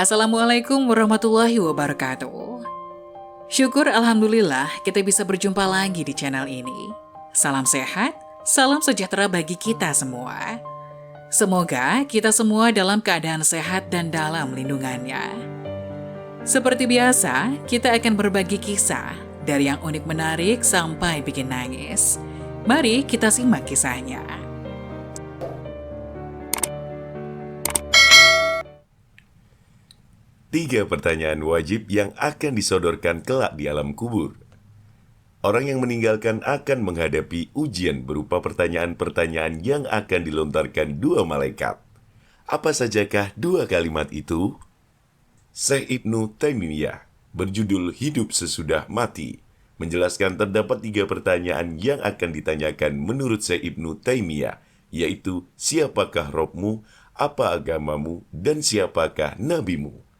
Assalamualaikum warahmatullahi wabarakatuh. Syukur Alhamdulillah kita bisa berjumpa lagi di channel ini. Salam sehat, salam sejahtera bagi kita semua. Semoga kita semua dalam keadaan sehat dan dalam lindungannya. Seperti biasa, kita akan berbagi kisah dari yang unik menarik sampai bikin nangis. Mari kita simak kisahnya. Tiga pertanyaan wajib yang akan disodorkan kelak di alam kubur. Orang yang meninggalkan akan menghadapi ujian berupa pertanyaan-pertanyaan yang akan dilontarkan dua malaikat. Apa sajakah dua kalimat itu? Syekh Ibnu Taimiyah, berjudul Hidup Sesudah Mati, menjelaskan terdapat tiga pertanyaan yang akan ditanyakan menurut Syekh Ibnu Taimiyah, yaitu siapakah Robmu, apa agamamu, dan siapakah nabimu.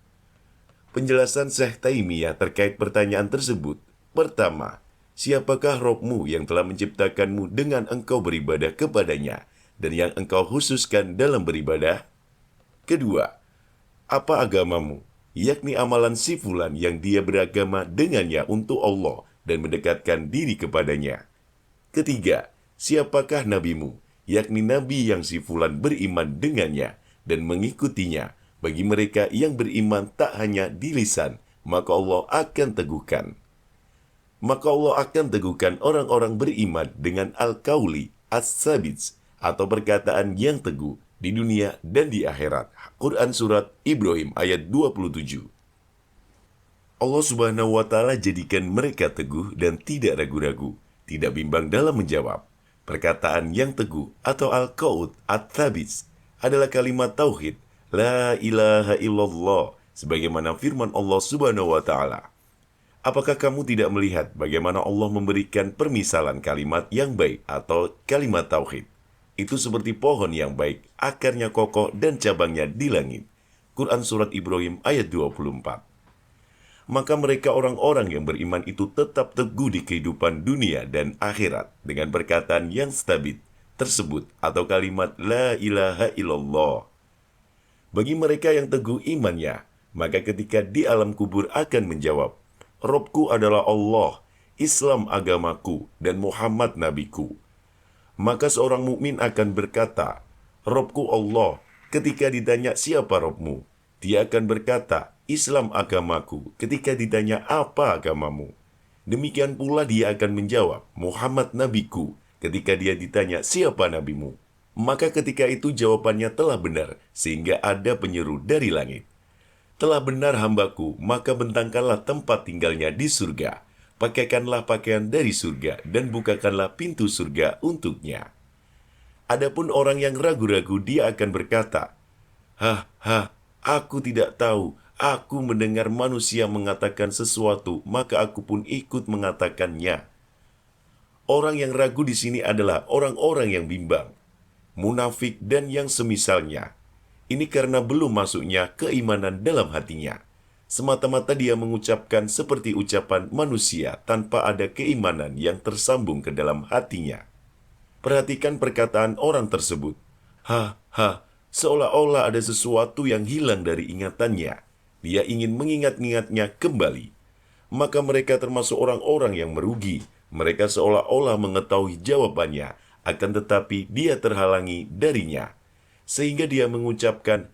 Penjelasan Syekh Taimiyah terkait pertanyaan tersebut. Pertama, siapakah Robmu yang telah menciptakanmu dengan engkau beribadah kepadanya dan yang engkau khususkan dalam beribadah? Kedua, apa agamamu, yakni amalan si fulan yang dia beragama dengannya untuk Allah dan mendekatkan diri kepadanya. Ketiga, siapakah nabimu, yakni nabi yang si fulan beriman dengannya dan mengikutinya. Bagi mereka yang beriman tak hanya di lisan, maka Allah akan teguhkan. Maka Allah akan teguhkan orang-orang beriman dengan al-qauli as-sabits atau perkataan yang teguh di dunia dan di akhirat. Quran Surat Ibrahim ayat 27. Allah Subhanahu wa Ta'ala jadikan mereka teguh dan tidak ragu-ragu, tidak bimbang dalam menjawab. Perkataan yang teguh atau al-qaul as-sabits adalah kalimat tauhid, La ilaha illallah, sebagaimana firman Allah Subhanahu wa Ta'ala. Apakah kamu tidak melihat bagaimana Allah memberikan permisalan kalimat yang baik atau kalimat tauhid? Itu seperti pohon yang baik, akarnya kokoh dan cabangnya di langit. Quran Surat Ibrahim ayat 24. Maka mereka orang-orang yang beriman itu tetap teguh di kehidupan dunia dan akhirat dengan perkataan yang stabil tersebut atau kalimat La ilaha illallah. Bagi mereka yang teguh imannya, maka ketika di alam kubur akan menjawab, Robku adalah Allah, Islam agamaku, dan Muhammad nabiku. Maka seorang mukmin akan berkata, Robku Allah. Ketika ditanya siapa Robmu, dia akan berkata, Islam agamaku. Ketika ditanya apa agamamu, demikian pula dia akan menjawab, Muhammad nabiku. Ketika dia ditanya siapa nabimu, maka ketika itu jawabannya telah benar, sehingga ada penyeru dari langit. Telah benar hambaku, maka bentangkanlah tempat tinggalnya di surga. Pakaikanlah pakaian dari surga, dan bukakanlah pintu surga untuknya. Adapun orang yang ragu-ragu, dia akan berkata, aku tidak tahu. Aku mendengar manusia mengatakan sesuatu, maka aku pun ikut mengatakannya. Orang yang ragu di sini adalah orang-orang yang bimbang, munafik, dan yang semisalnya. Ini karena belum masuknya keimanan dalam hatinya. Semata-mata dia mengucapkan seperti ucapan manusia tanpa ada keimanan yang tersambung ke dalam hatinya. Perhatikan perkataan orang tersebut. Seolah-olah ada sesuatu yang hilang dari ingatannya. Dia ingin mengingat-ingatnya kembali. Maka mereka termasuk orang-orang yang merugi. Mereka seolah-olah mengetahui jawabannya, akan tetapi dia terhalangi darinya. Sehingga dia mengucapkan,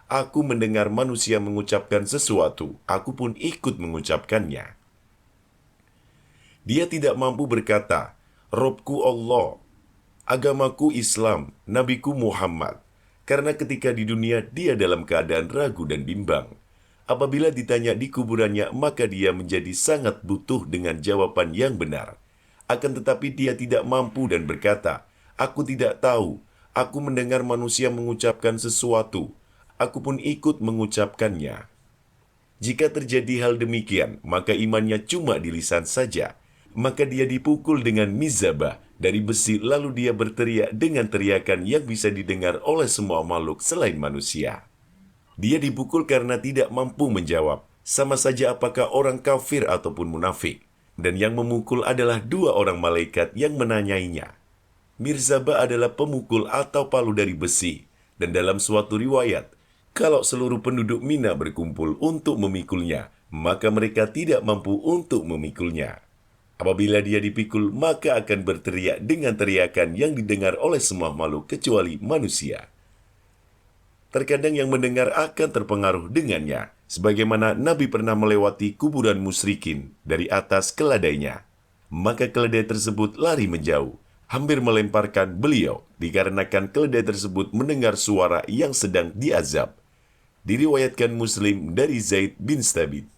aku mendengar manusia mengucapkan sesuatu, aku pun ikut mengucapkannya. Dia tidak mampu berkata, Robku Allah, agamaku Islam, nabiku Muhammad. Karena ketika di dunia dia dalam keadaan ragu dan bimbang. Apabila ditanya di kuburannya, maka dia menjadi sangat butuh dengan jawaban yang benar. Akan tetapi dia tidak mampu dan berkata, aku tidak tahu, aku mendengar manusia mengucapkan sesuatu, aku pun ikut mengucapkannya. Jika terjadi hal demikian, maka imannya cuma di lisan saja. Maka dia dipukul dengan mizabah dari besi, lalu dia berteriak dengan teriakan yang bisa didengar oleh semua makhluk selain manusia. Dia dipukul karena tidak mampu menjawab, sama saja apakah orang kafir ataupun munafik. Dan yang memukul adalah dua orang malaikat yang menanyainya. Mirzabah adalah pemukul atau palu dari besi. Dan dalam suatu riwayat, Kalau seluruh penduduk Mina berkumpul untuk memikulnya, maka mereka tidak mampu untuk memikulnya. Apabila dia dipikul, maka akan berteriak dengan teriakan yang didengar oleh semua makhluk kecuali manusia. Terkadang yang mendengar akan terpengaruh dengannya, sebagaimana Nabi pernah melewati kuburan musyrikin dari atas keledainya. Maka keledai tersebut lari menjauh, hampir melemparkan beliau, dikarenakan keledai tersebut mendengar suara yang sedang diazab. Diriwayatkan Muslim dari Zaid bin Thabit.